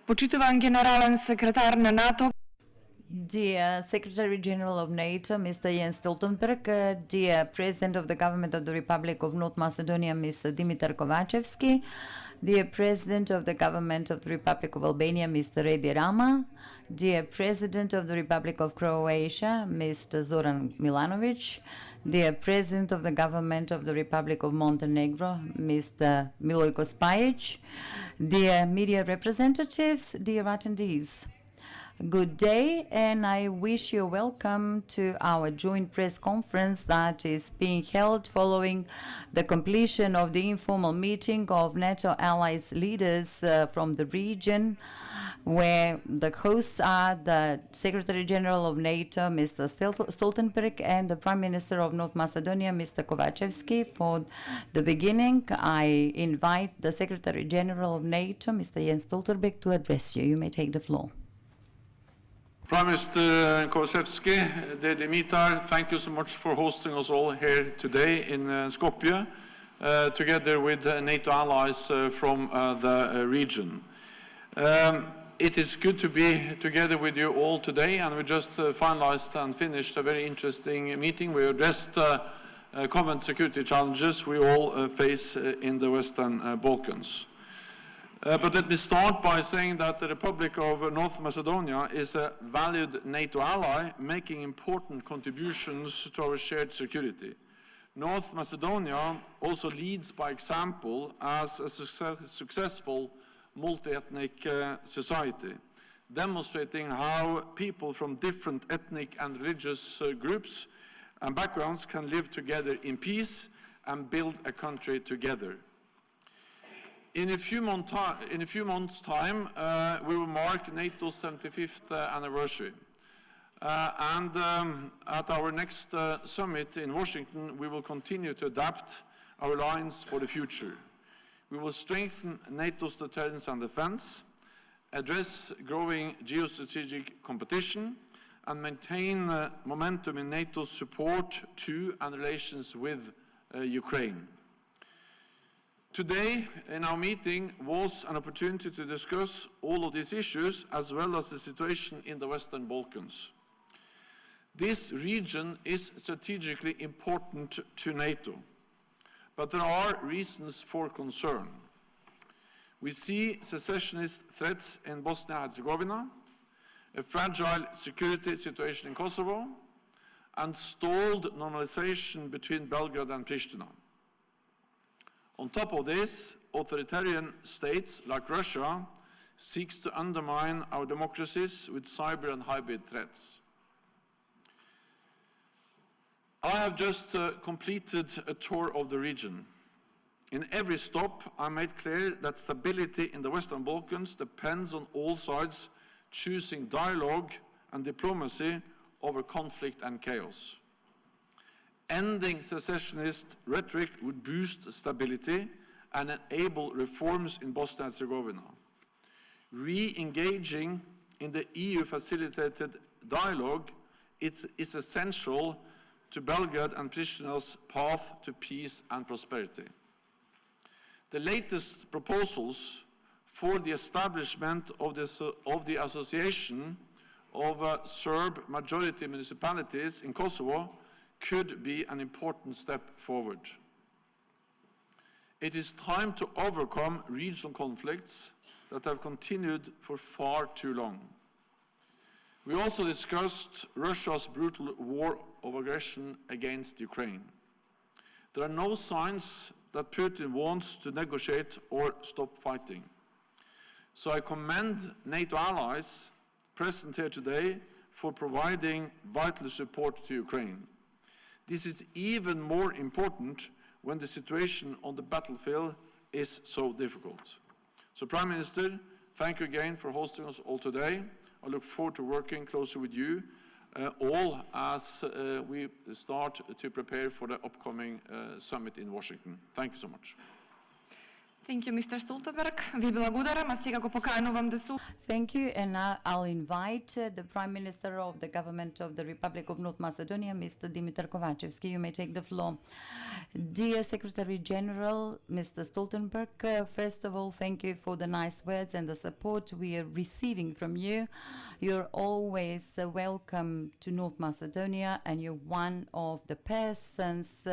Почитуван генерален секретар на НАТО, Dear Secretary General of NATO, Mr. Jens Stoltenberg, dear President of the Government of the Republic of North Macedonia, Mr. Dimitar Kovačevski, dear President of the Government of the Republic of Albania, Mr. Edi Rama, dear President of the Republic of Croatia, Mr. Zoran Milanovic, dear President of the Government of the Republic of Montenegro, Mr. Milojko Spajic, dear media representatives, dear attendees. Good day, and I wish you welcome to our joint press conference that is being held following the completion of the informal meeting of NATO allies leaders from the region, where the hosts are the Secretary General of NATO, Mr. Stoltenberg, and the Prime Minister of North Macedonia, Mr. Kovačevski. For the beginning, I invite the Secretary General of NATO, Mr. Jens Stoltenberg, to address you. You may take the floor. Prime Minister Kovačevski, dear Dimitar, thank you so much for hosting us all here today in Skopje, together with NATO allies from the region. It is good to be together with you all today, and we just finalized and finished a very interesting meeting. We addressed common security challenges we all face in the Western Balkans. But let me start by saying that the Republic of North Macedonia is a valued NATO ally, making important contributions to our shared security. North Macedonia also leads by example as a successful multi-ethnic society, demonstrating how people from different ethnic and religious groups and backgrounds can live together in peace and build a country together. In a few months' time, we will mark NATO's 75th anniversary. And at our next summit in Washington, we will continue to adapt our alliance for the future. We will strengthen NATO's deterrence and defense, address growing geostrategic competition, and maintain momentum in NATO's support to and relations with Ukraine. Today, in our meeting, was an opportunity to discuss all of these issues, as well as the situation in the Western Balkans. This region is strategically important to NATO, but there are reasons for concern. We see secessionist threats in Bosnia-Herzegovina, a fragile security situation in Kosovo, and stalled normalization between Belgrade and Pristina. On top of this, authoritarian states like Russia seeks to undermine our democracies with cyber and hybrid threats. I have just completed a tour of the region. In every stop, I made clear that stability in the Western Balkans depends on all sides choosing dialogue and diplomacy over conflict and chaos. Ending secessionist rhetoric would boost stability and enable reforms in Bosnia-Herzegovina. Re-engaging in the EU-facilitated dialogue is essential to Belgrade and Pristina's path to peace and prosperity. The latest proposals for the establishment of the Association of Serb majority municipalities in Kosovo could be an important step forward. It is time to overcome regional conflicts that have continued for far too long. We also discussed Russia's brutal war of aggression against Ukraine. There are no signs that Putin wants to negotiate or stop fighting. So I commend NATO allies present here today for providing vital support to Ukraine. This is even more important when the situation on the battlefield is so difficult. So, Prime Minister, thank you again for hosting us all today. I look forward to working closely with you all as we start to prepare for the upcoming summit in Washington. Thank you so much. Thank you, Mr. Stoltenberg. Ви благодарам, а сега го поканувам да се... Thank you, and now I'll invite the Prime Minister of the Government of the Republic of North Macedonia, Mr. Dimitar Kovachevski. You may take the floor. Dear Secretary General, Mr. Stoltenberg, first of all, thank you for the nice words and the support we are receiving from you. You're always welcome to North Macedonia, and you're one of the persons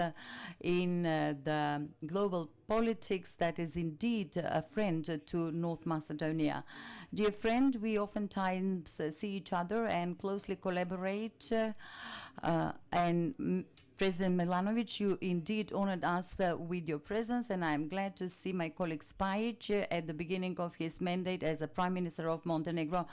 in the global politics that is indeed a friend to North Macedonia. Dear friend, we oftentimes see each other and closely collaborate, and President Milanovic, you indeed honored us with your presence, and I'm glad to see my colleague Spajic at the beginning of his mandate as a Prime Minister of Montenegro.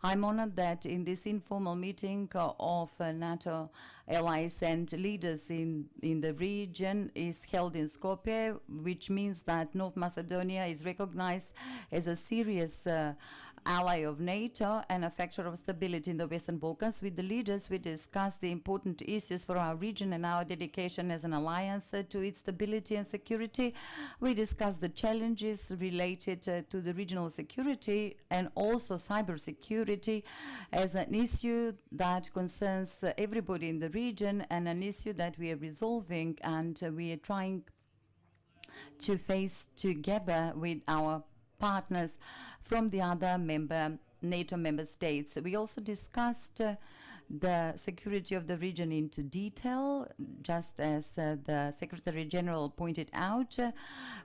I'm honored that in this informal meeting of NATO allies and leaders in the region is held in Skopje, which means that North Macedonia is recognized as a serious ally of NATO and a factor of stability in the Western Balkans. With the leaders, we discussed the important issues for our region and our dedication as an alliance to its stability and security. We discussed the challenges related to the regional security and also cybersecurity as an issue that concerns everybody in the region, and an issue that we are resolving and we are trying to face together with our partners from the other NATO member states. We also discussed the security of the region into detail, just as the Secretary General pointed out,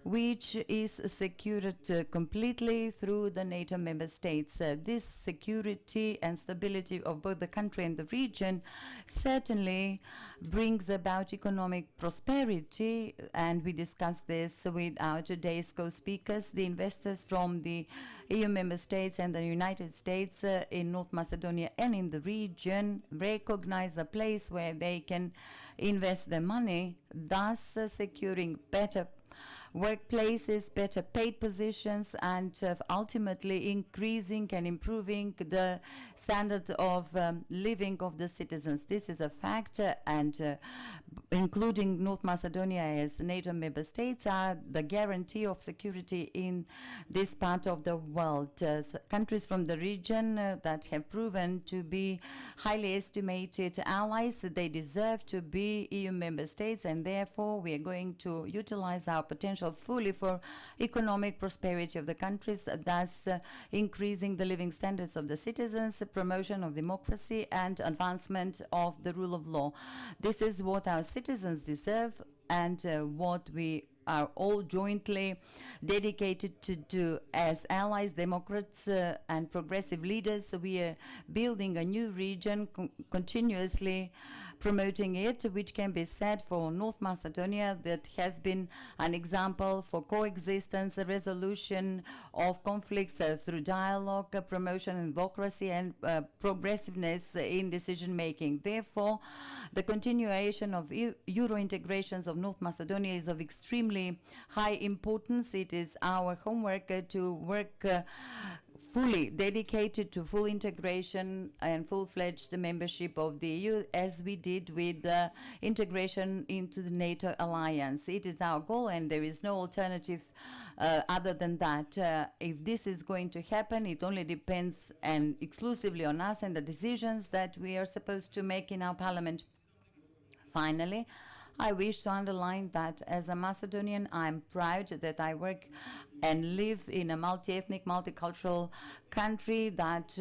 which is secured completely through the NATO member states. This security and stability of both the country and the region certainly brings about economic prosperity, and we discussed this with our today's co-speakers. The investors from the EU member states and the United States in North Macedonia and in the region recognize a place where they can invest their money, thus securing better workplaces, better paid positions, and ultimately increasing and improving the standard of living of the citizens. This is a fact, and including North Macedonia as NATO member states are the guarantee of security in this part of the world. Countries from the region that have proven to be highly estimated allies, they deserve to be EU member states, and therefore we are going to utilize our potential fully for economic prosperity of the countries, thus increasing the living standards of the citizens, promotion of democracy, and advancement of the rule of law. This is what our citizens deserve, and what we are all jointly dedicated to do. As allies, democrats, and progressive leaders, we are building a new region, continuously promoting it, which can be said for North Macedonia, that has been an example for coexistence, resolution of conflicts through dialogue, promotion of democracy, and progressiveness in decision making. Therefore, the continuation of Euro integrations of North Macedonia is of extremely high importance. It is our homework to work fully dedicated to full integration and full-fledged membership of the EU, as we did with the integration into the NATO alliance. It is our goal, and there is no alternative other than that. If this is going to happen, it only depends and exclusively on us and the decisions that we are supposed to make in our parliament. Finally, I wish to underline that as a Macedonian, I'm proud that I work and live in a multi-ethnic, multicultural country that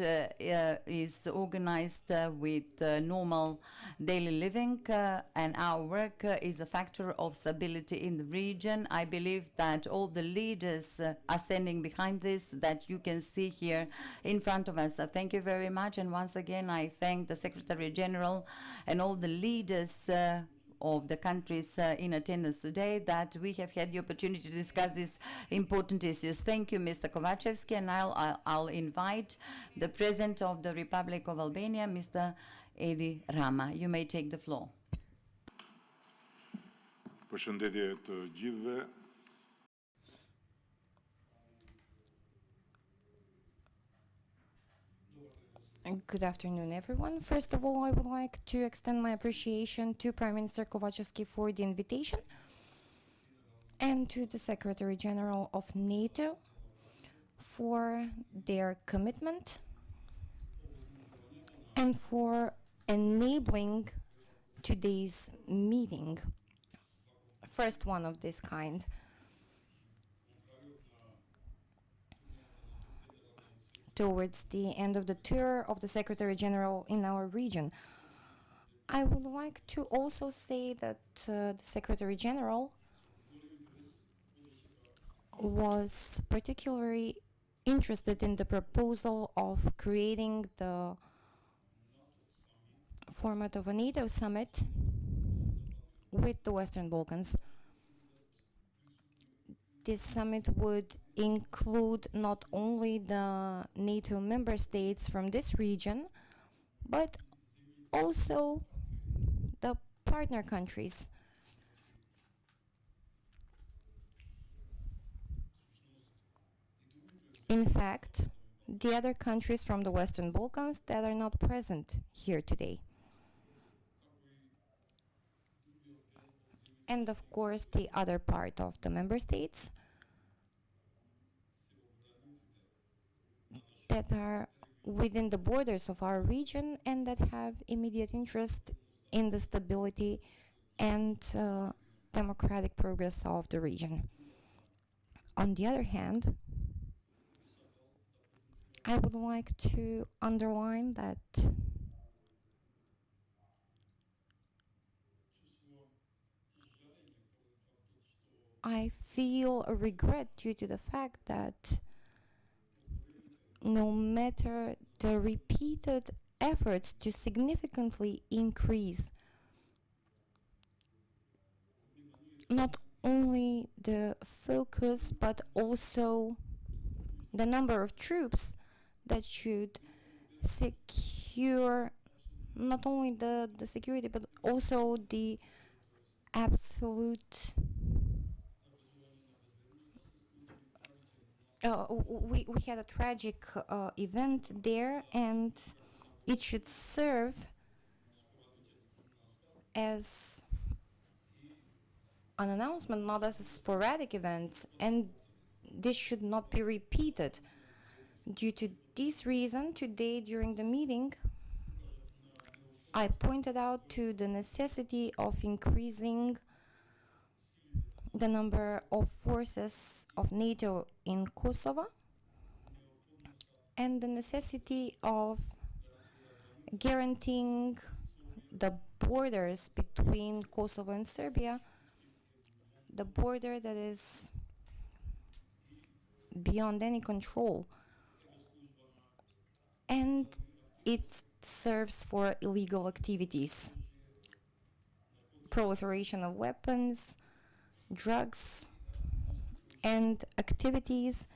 is organized with normal daily living, and our work is a factor of stability in the region. I believe that all the leaders are standing behind this, that you can see here in front of us. Thank you very much, and once again I thank the Secretary General and all the leaders of the countries in attendance today, that we have had the opportunity to discuss these important issues. Thank you, Mr. Kovachevski, and I'll invite the President of the Republic of Albania, Mr. Edi Rama. You may take the floor. Përshëndetje të gjithëve. Good afternoon, everyone. First of all, I would like to extend my appreciation to Prime Minister Kovachevski for the invitation. and to the Secretary General of NATO for their commitment and for enabling today's meeting, first one of this kind. Towards the end of the tour of the Secretary General in our region. I would like to also say that the Secretary General was particularly interested in the proposal of creating the format of a NATO summit with the Western Balkans. This summit would include not only the NATO member states from this region, but also the partner countries. In fact, the other countries from the Western Balkans that are not present here today. And of course, the other part of the member states that are within the borders of our region and that have immediate interest in the stability and democratic progress of the region. On the other hand, I would like to underline that I feel a regret due to the fact that no matter the repeated efforts to significantly increase not only the focus but also the number of troops that should secure not only the security but also the absolute we had a tragic event there, and it should serve as an announcement, not as a sporadic event, and this should not be repeated. Due to this reason, today during the meeting, I pointed out to the necessity of increasing the number of forces of NATO in Kosovo and the necessity of guaranteeing the borders between Kosovo and Serbia, the border that is beyond any control, and it serves for illegal activities, proliferation of weapons, drugs, and activities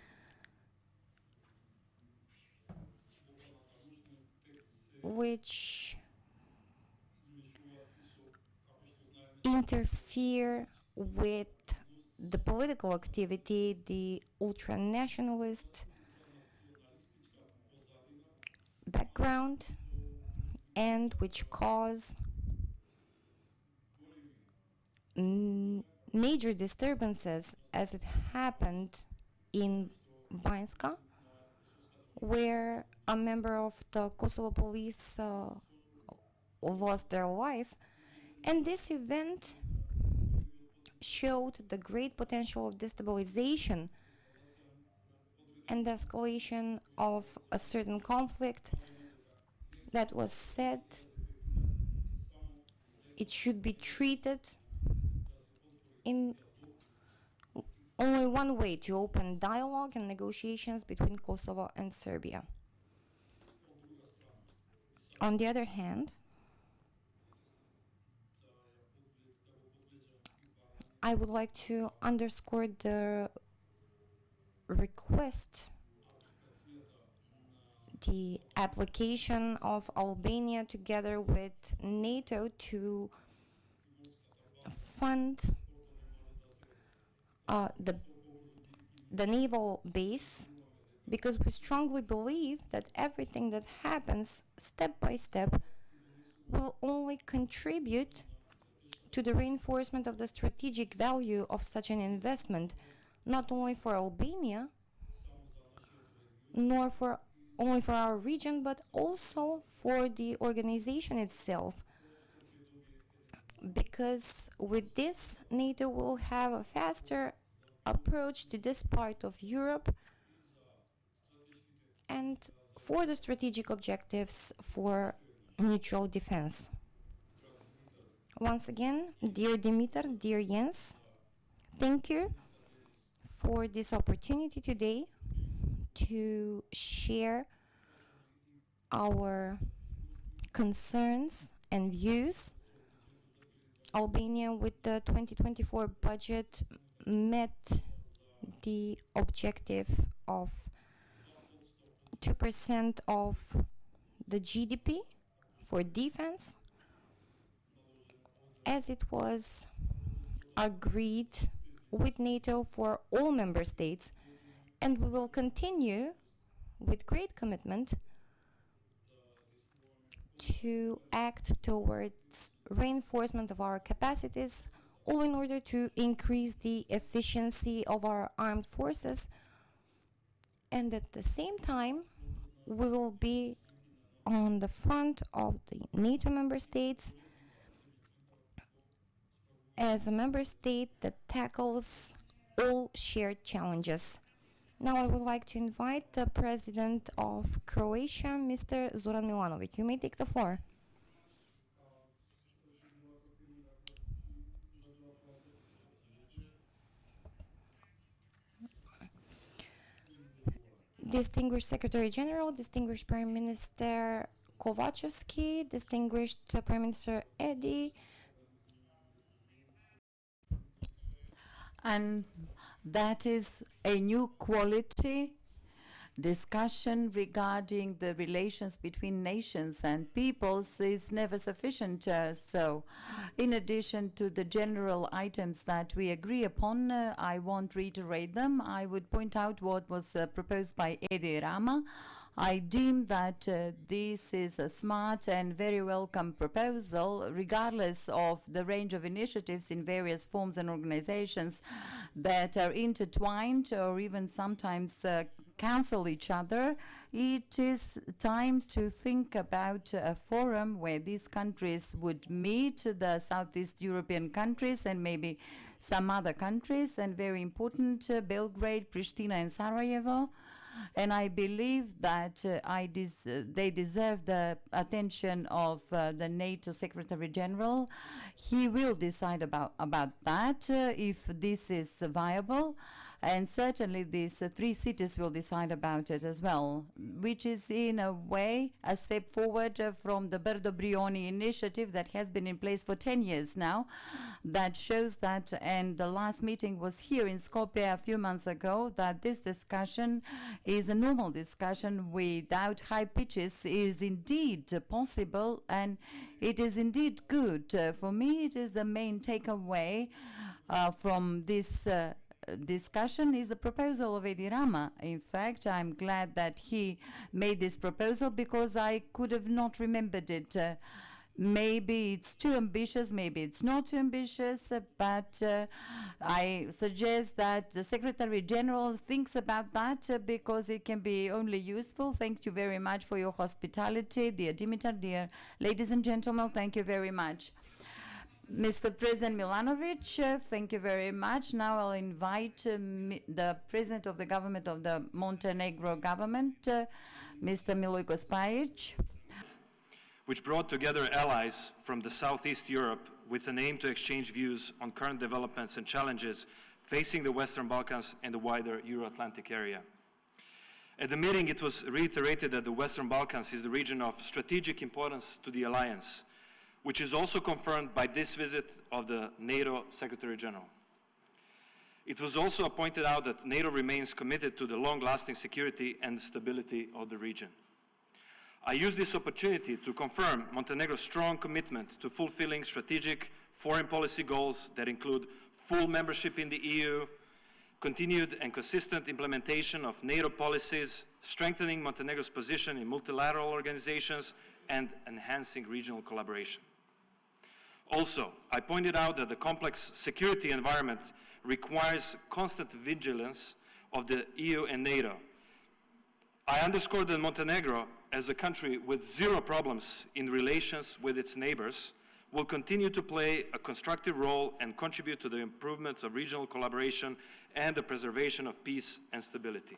which interfere with the political activity, the ultra-nationalist background, and which cause major disturbances, as it happened in Banjska, where a member of the Kosovo police lost their life. And this event showed the great potential of destabilization and escalation of a certain conflict that was said it should be treated in only one way: to open dialogue and negotiations between Kosovo and Serbia. On the other hand, I would like to underscore the request, the application of Albania together with NATO to fund the naval base, because we strongly believe that everything that happens step by step will only contribute to the reinforcement of the strategic value of such an investment, not only for Albania, nor only for our region, but also for the organization itself. Because with this, NATO will have a faster approach to this part of Europe and for the strategic objectives for mutual defense. Once again, dear Dimitar, dear Jens, thank you for this opportunity today to share our concerns and views. Albania, with the 2024 budget, met the objective of 2% of the GDP for defense, as it was agreed with NATO for all member states, and we will continue with great commitment to act towards reinforcement of our capacities, all in order to increase the efficiency of our armed forces. And at the same time, we will be on the front of the NATO member states as a member state that tackles all shared challenges. Now I would like to invite the President of Croatia, Mr. Zoran Milanovic. You may take the floor. Distinguished Secretary General, distinguished Prime Minister Kovacevski, distinguished Prime Minister Edi, and that is a new quality discussion regarding the relations between nations and peoples is never sufficient. So in addition to the general items that we agree upon, I won't reiterate them. I would point out what was proposed by Edi Rama. I deem that this is a smart and very welcome proposal, regardless of the range of initiatives in various forms and organizations that are intertwined or even sometimes cancel each other. It is time to think about a forum where these countries would meet, the Southeast European countries and maybe some other countries, and very important, Belgrade, Pristina and Sarajevo. And I believe that they deserve the attention of the NATO Secretary General. He will decide about that, if this is viable. And certainly these three cities will decide about it as well, which is in a way a step forward from the Berdo Brioni initiative that has been in place for 10 years now. That shows that, and the last meeting was here in Skopje a few months ago, that this discussion is a normal discussion without high pitches, is indeed possible, and it is indeed good. For me, it is the main takeaway from this discussion is the proposal of Edi Rama. In fact, I'm glad that he made this proposal because I could have not remembered it. Maybe it's too ambitious, maybe it's not too ambitious, but I suggest that the Secretary General thinks about that because it can be only useful. Thank you very much for your hospitality, dear Dimitar, dear ladies and gentlemen, thank you very much. Mr. President Milanovic, thank you very much. Now I'll invite the President of the Government of the Montenegro government, Mr. Milojko Spajic. Which brought together allies from the Southeast Europe with an aim to exchange views on current developments and challenges facing the Western Balkans and the wider Euro-Atlantic area. At the meeting, it was reiterated that the Western Balkans is the region of strategic importance to the alliance, which is also confirmed by this visit of the NATO Secretary General. It was also pointed out that NATO remains committed to the long-lasting security and stability of the region. I use this opportunity to confirm Montenegro's strong commitment to fulfilling strategic foreign policy goals that include full membership in the EU, continued and consistent implementation of NATO policies, strengthening Montenegro's position in multilateral organizations, and enhancing regional collaboration. Also, I pointed out that the complex security environment requires constant vigilance of the EU and NATO. I underscored that Montenegro, as a country with zero problems in relations with its neighbors, will continue to play a constructive role and contribute to the improvement of regional collaboration and the preservation of peace and stability.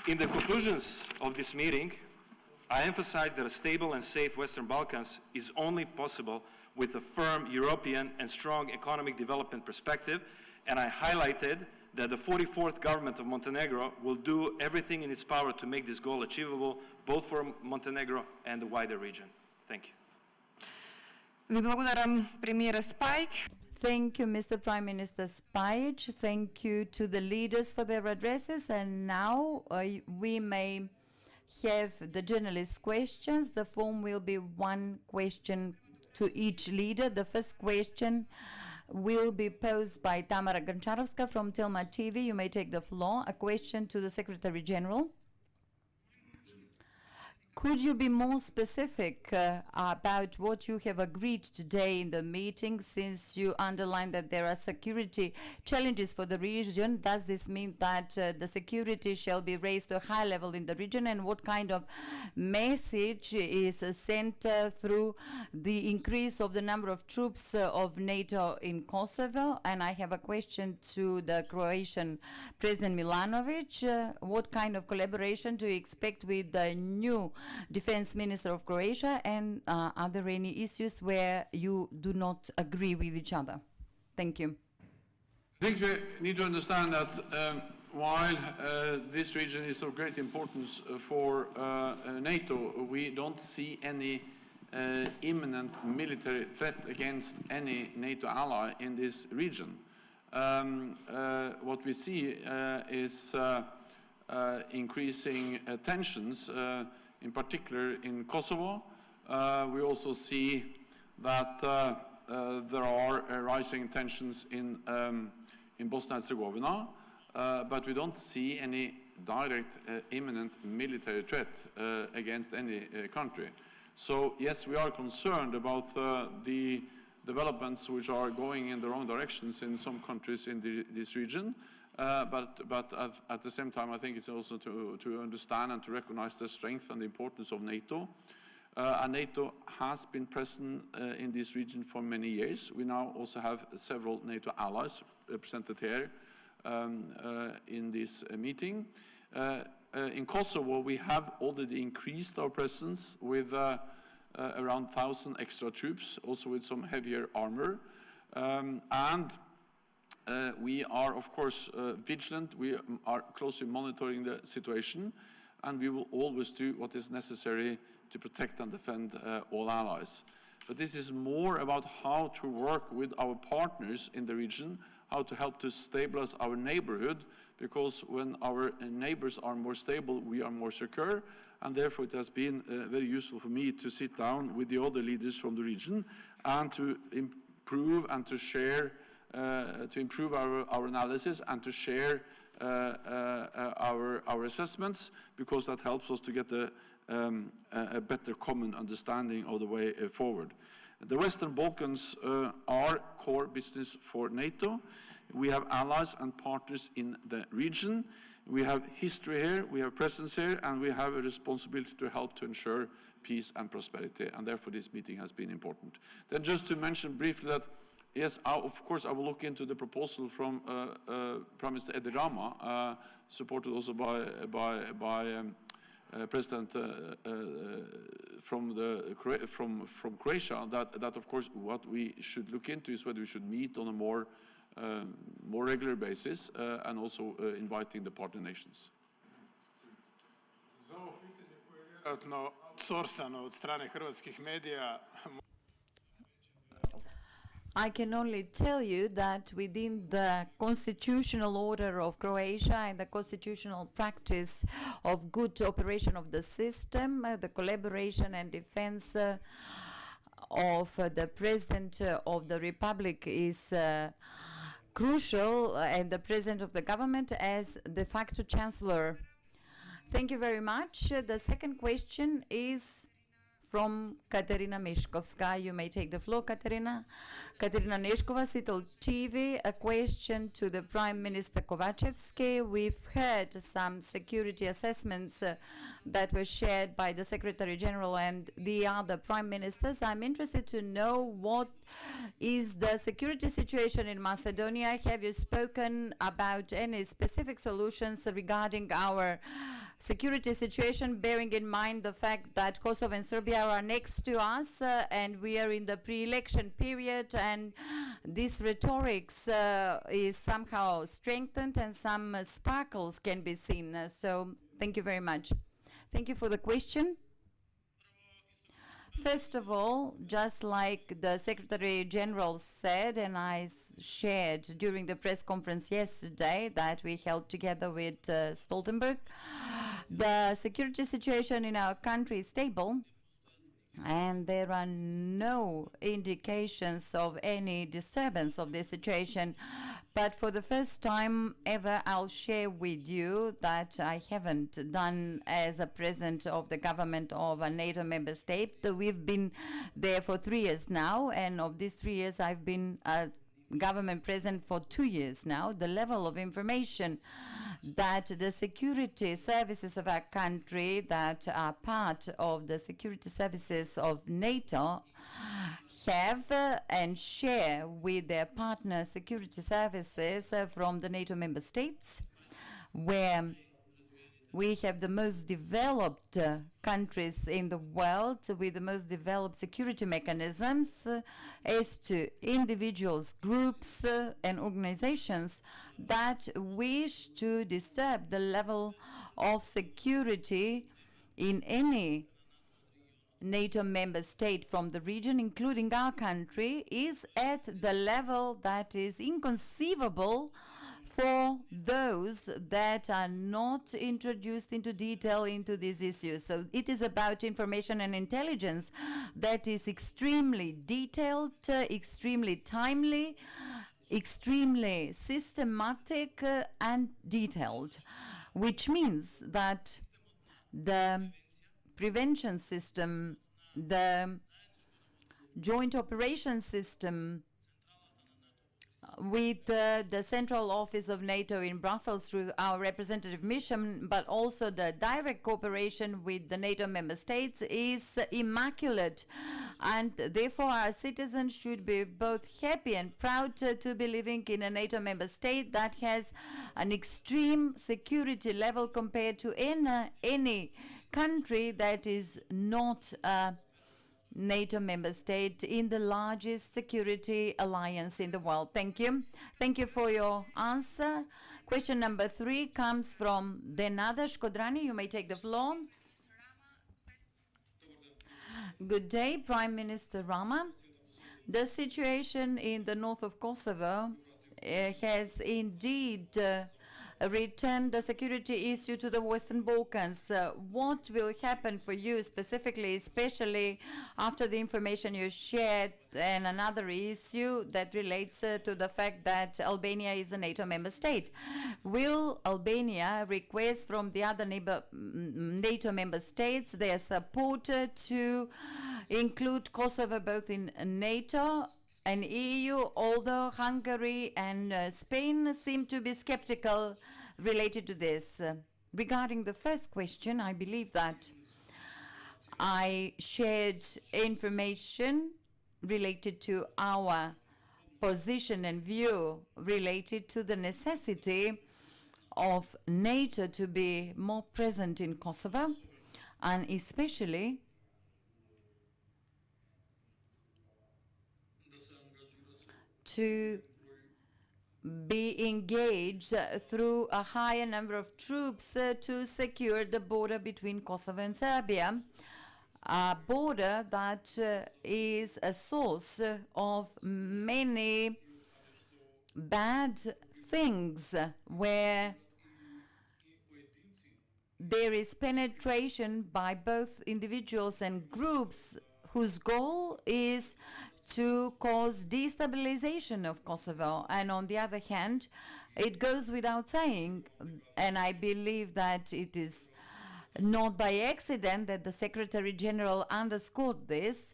In the conclusions of this meeting, I emphasized that a stable and safe Western Balkans is only possible with a firm European and strong economic development perspective, and I highlighted that the 44th government of Montenegro will do everything in its power to make this goal achievable, both for Montenegro and the wider region. Thank you. Ви благодарам, премиера Спајк. Thank you, Mr. Prime Minister Spajic. Thank you to the leaders for their addresses. And now we may have the journalists' questions. The form will be one question to each leader. The first question will be posed by Tamara Gancharovska from Telma TV. You may take the floor. A question to the Secretary General. Could you be more specific about what you have agreed today in the meeting, since you underlined that there are security challenges for the region? Does this mean that the security shall be raised to a high level in the region, and what kind of message is sent through the increase of the number of troops of NATO in Kosovo? And I have a question to the Croatian President Milanovic. What kind of collaboration do you expect with the new Defense Minister of Croatia, and are there any issues where you do not agree with each other? Thank you. I think we need to understand that while this region is of great importance for NATO, we don't see any imminent military threat against any NATO ally in this region. What we see is increasing tensions, in particular in Kosovo. We also see that there are rising tensions in Bosnia and Herzegovina, but we don't see any direct imminent military threat against any country. So yes, we are concerned about the developments which are going in the wrong directions in some countries in this region. But at the same time, I think it's also to understand and to recognize the strength and the importance of NATO. And NATO has been present in this region for many years. We now also have several NATO allies represented here in this meeting. In Kosovo, we have already increased our presence with around 1,000 extra troops, also with some heavier armor. We are, of course, vigilant. We are closely monitoring the situation, and we will always do what is necessary to protect and defend all allies. But this is more about how to work with our partners in the region, how to help to stabilize our neighborhood, because when our neighbors are more stable, we are more secure, and therefore it has been very useful for me to sit down with the other leaders from the region and to improve and to share to improve our analysis and to share our assessments, because that helps us to get a better common understanding of the way forward. The Western Balkans are core business for NATO. We have allies and partners in the region. We have history here, we have presence here, and we have a responsibility to help to ensure peace and prosperity, and therefore this meeting has been important. Then just to mention briefly that yes, of course, I will look into the proposal from Prime Minister Edi Rama, supported also by President from Croatia. That of course, what we should look into is whether we should meet on a more regular basis, and also inviting the partner nations. Za ovo pitanje koje je vjerojatno outsourcano od strane hrvatskih medija. I can only tell you that within the constitutional order of Croatia and the constitutional practice of good operation of the system, the collaboration and defense of the President of the Republic is crucial, and the President of the government as de facto Chancellor. Thank you very much. The second question is from Katerina Meškovska. You may take the floor, Katerina. Katerina Neškova, Sitel TV. A question to the Prime Minister Kovacevski. We've heard some security assessments that were shared by the Secretary General and the other Prime Ministers. I'm interested to know what is the security situation in Macedonia. Have you spoken about any specific solutions regarding our security situation, bearing in mind the fact that Kosovo and Serbia are next to us and we are in the pre-election period, and this rhetoric is somehow strengthened and some sparkles can be seen. So thank you very much. Thank you for the question. First of all, just like the Secretary General said, and I shared during the press conference yesterday that we held together with Stoltenberg, the security situation in our country is stable, and there are no indications of any disturbance of the situation. But for the first time ever, I'll share with you that I haven't done as a president of the government of a NATO member state. We've been there for 3 years now, and of these 3 years, I've been a government president for 2 years now. The level of information that the security services of our country that are part of the security services of NATO have and share with their partner security services from the NATO member states, where we have the most developed countries in the world with the most developed security mechanisms as to individuals, groups, and organizations that wish to disturb the level of security in any NATO member state from the region, including our country, is at the level that is inconceivable for those that are not introduced into detail into these issues. So it is about information and intelligence that is extremely detailed, extremely timely, extremely systematic and detailed, which means that the prevention system, the joint operation system with the central office of NATO in Brussels through our representative mission, but also the direct cooperation with the NATO member states is immaculate. And therefore our citizens should be both happy and proud to be living in a NATO member state that has an extreme security level compared to any country that is not a NATO member state in the largest security alliance in the world. Thank you. Thank you for your answer. Question number 3 comes from Denada Shkodrani. You may take the floor. Good day, Prime Minister Rama. The situation in the north of Kosovo has indeed returned the security issue to the Western Balkans. What will happen for you specifically, especially after the information you shared, and another issue that relates to the fact that Albania is a NATO member state? Will Albania request from the other NATO member states their support to include Kosovo both in NATO and EU, although Hungary and Spain seem to be skeptical related to this? Regarding the first question, I believe that I shared information related to our position and view related to the necessity of NATO to be more present in Kosovo, and especially to be engaged through a higher number of troops to secure the border between Kosovo and Serbia, a border that is a source of many bad things, where there is penetration by both individuals and groups whose goal is to cause destabilization of Kosovo. And on the other hand, it goes without saying, and I believe that it is not by accident that the Secretary General underscored this.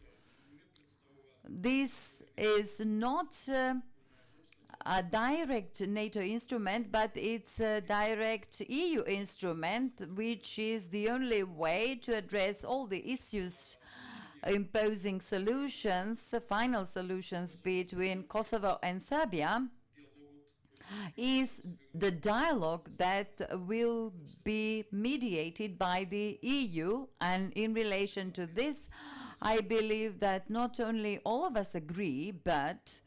This is not a direct NATO instrument, but it's a direct EU instrument, which is the only way to address all the issues imposing solutions, final solutions between Kosovo and Serbia, is the dialogue that will be mediated by the EU. And in relation to this, I believe that not only all of us agree, but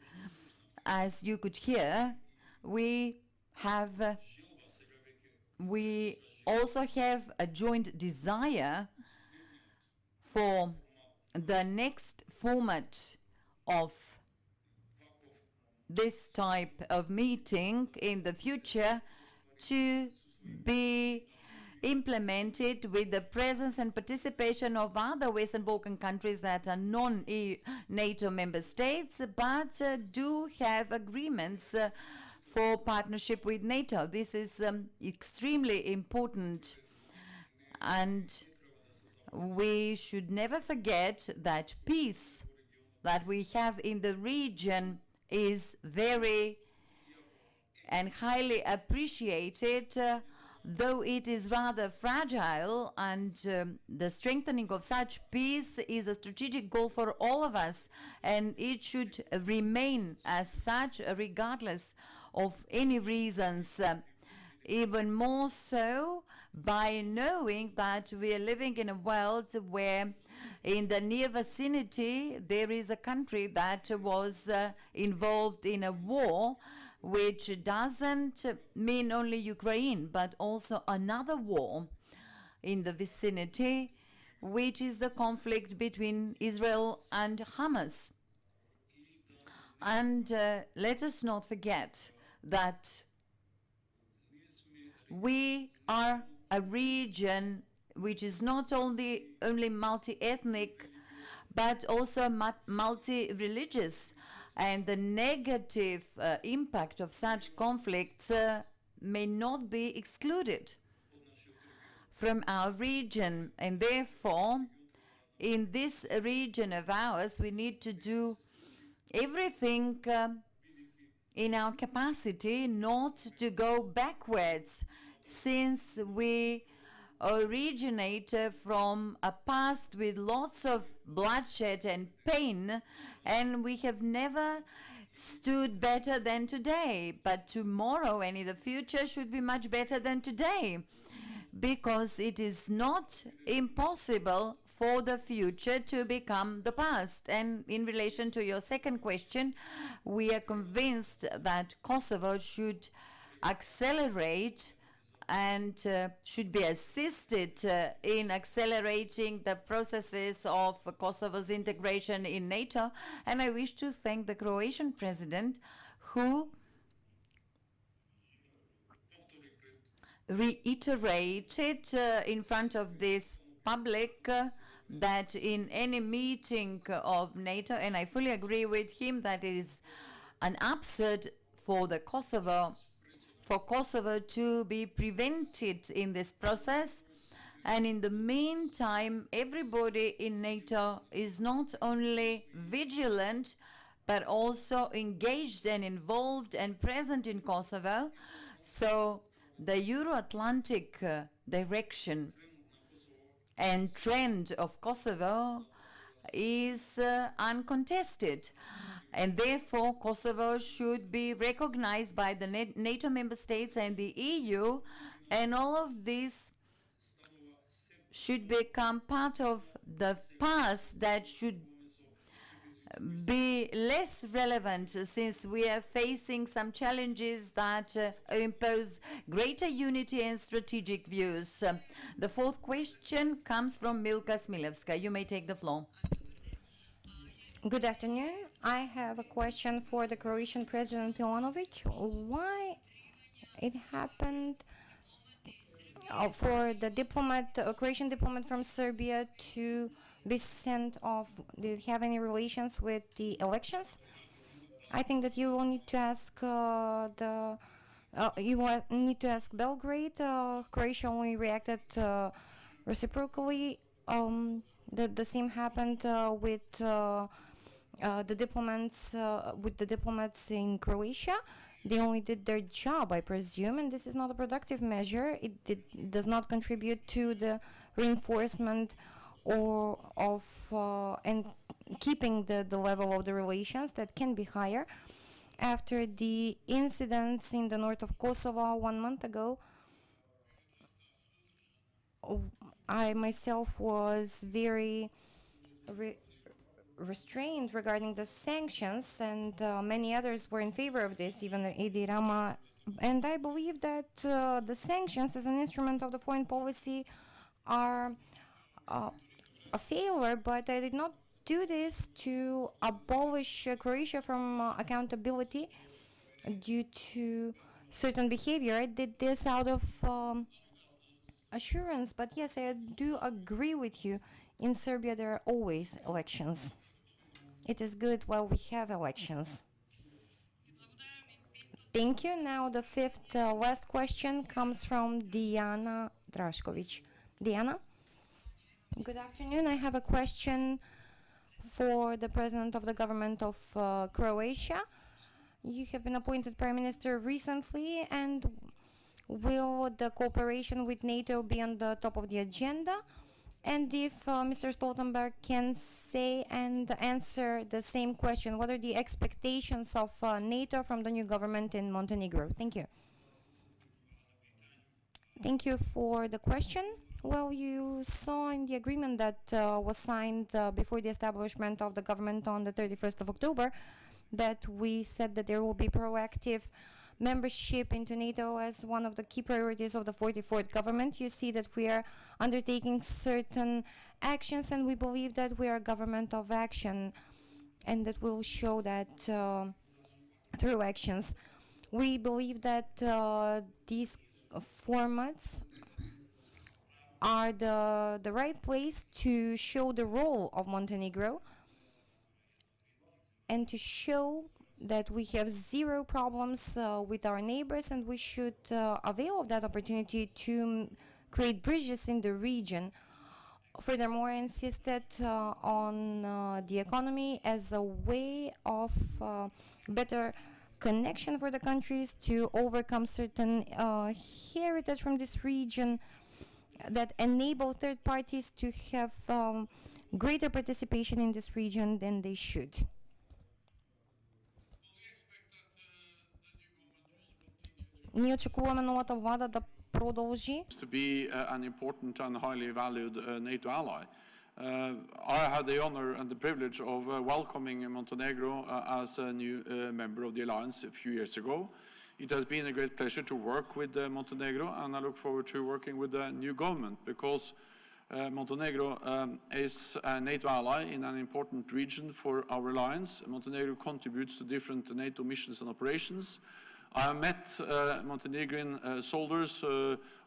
as you could hear, we also have a joint desire for the next format of this type of meeting in the future to be implemented with the presence and participation of other Western Balkan countries that are non-NATO member states, but do have agreements for partnership with NATO. This is extremely important, and we should never forget that peace that we have in the region is very and highly appreciated, though it is rather fragile, and the strengthening of such peace is a strategic goal for all of us, and it should remain as such regardless of any reasons, even more so by knowing that we are living in a world where in the near vicinity there is a country that was involved in a war, which doesn't mean only Ukraine, but also another war in the vicinity, which is the conflict between Israel and Hamas. And let us not forget that we are a region which is not only multi-ethnic, but also multi-religious, and the negative impact of such conflicts may not be excluded from our region. And therefore, in this region of ours, we need to do everything in our capacity not to go backwards, since we originate from a past with lots of bloodshed and pain, and we have never stood better than today. But tomorrow and in the future should be much better than today, because it is not impossible for the future to become the past. And in relation to your second question, we are convinced that Kosovo should accelerate and should be assisted in accelerating the processes of Kosovo's integration in NATO. And I wish to thank the Croatian president, who reiterated in front of this public that in any meeting of NATO, and I fully agree with him that it is an absurd for Kosovo to be prevented in this process. And in the meantime, everybody in NATO is not only vigilant, but also engaged and involved and present in Kosovo. So the Euro-Atlantic direction and trend of Kosovo is uncontested. And therefore, Kosovo should be recognized by the NATO member states and the EU, and all of this should become part of the past that should be less relevant, since we are facing some challenges that impose greater unity and strategic views. The fourth question comes from Milka Smilevska. You may take the floor. Good afternoon. I have a question for the Croatian President Milanovic. Why it happened for the Croatian diplomat from Serbia to be sent off? Did it have any relations with the elections? I think that you will need to ask Belgrade. Croatia only reacted Reciprocally, the same happened with the diplomats in Croatia. They only did their job, I presume, and this is not a productive measure. It does not contribute to the reinforcement and keeping the level of the relations that can be higher. After the incidents in the north of Kosovo 1 month ago, I myself was very restrained regarding the sanctions, and many others were in favor of this, even Edi Rama. And I believe that the sanctions as an instrument of the foreign policy are a failure, but I did not do this to abolish Croatia from accountability due to certain behavior. I did this out of assurance, but yes, I do agree with you. In Serbia, there are always elections. It is good while we have elections. Thank you. Now the fifth last question comes from Diana Drašković. Diana? Good afternoon. I have a question for the President of the Government of Croatia. You have been appointed Prime Minister recently, and will the cooperation with NATO be on the top of the agenda? And if Mr. Stoltenberg can say and answer the same question, what are the expectations of NATO from the new government in Montenegro? Thank you. Thank you for the question. Well, you saw in the agreement that was signed before the establishment of the government on the 31st of October that we said that there will be proactive membership into NATO as one of the key priorities of the 44th government. You see that we are undertaking certain actions, and we believe that we are a government of action, and that will show that through actions. We believe that these formats are the right place to show the role of Montenegro and to show that we have zero problems with our neighbors, and we should avail of that opportunity to create bridges in the region. Furthermore, I insisted on the economy as a way of better connection for the countries to overcome certain heritage from this region that enable third parties to have greater participation in this region than they should. Ние очекуваме новата влада да продължи. To be an important and highly valued NATO ally. I had the honor and the privilege of welcoming Montenegro as a new member of the alliance a few years ago. It has been a great pleasure to work with Montenegro, and I look forward to working with the new government because Montenegro is a NATO ally in an important region for our alliance. Montenegro contributes to different NATO missions and operations. I have met Montenegrin soldiers,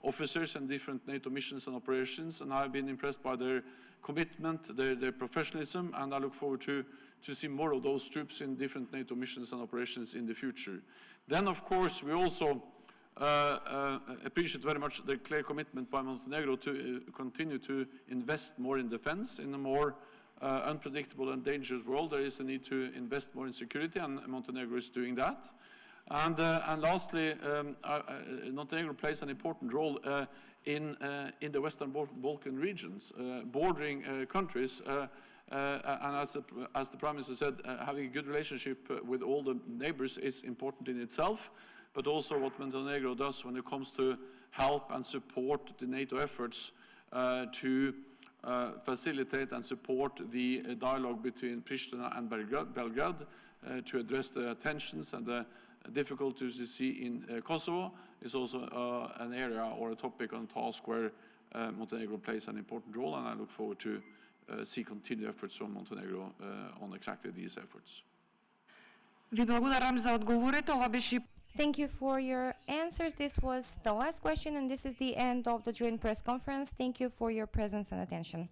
officers in different NATO missions and operations, and I've been impressed by their commitment, their professionalism, and I look forward to see more of those troops in different NATO missions and operations in the future. Then, of course, we also appreciate very much the clear commitment by Montenegro to continue to invest more in defense. In a more unpredictable and dangerous world, there is a need to invest more in security, and Montenegro is doing that. And lastly, Montenegro plays an important role in the Western Balkan regions, bordering countries. And as the Prime Minister said, having a good relationship with all the neighbors is important in itself, but also what Montenegro does when it comes to help and support the NATO efforts to facilitate and support the dialogue between Pristina and Belgrade to address the tensions and the difficulties you see in Kosovo is also an area or a topic on task where Montenegro plays an important role, and I look forward to see continued efforts from Montenegro on exactly these efforts. Ви благодарам за одговорите. Ова беше. Thank you for your answers. This was the last question, and this is the end of the joint press conference. Thank you for your presence and attention.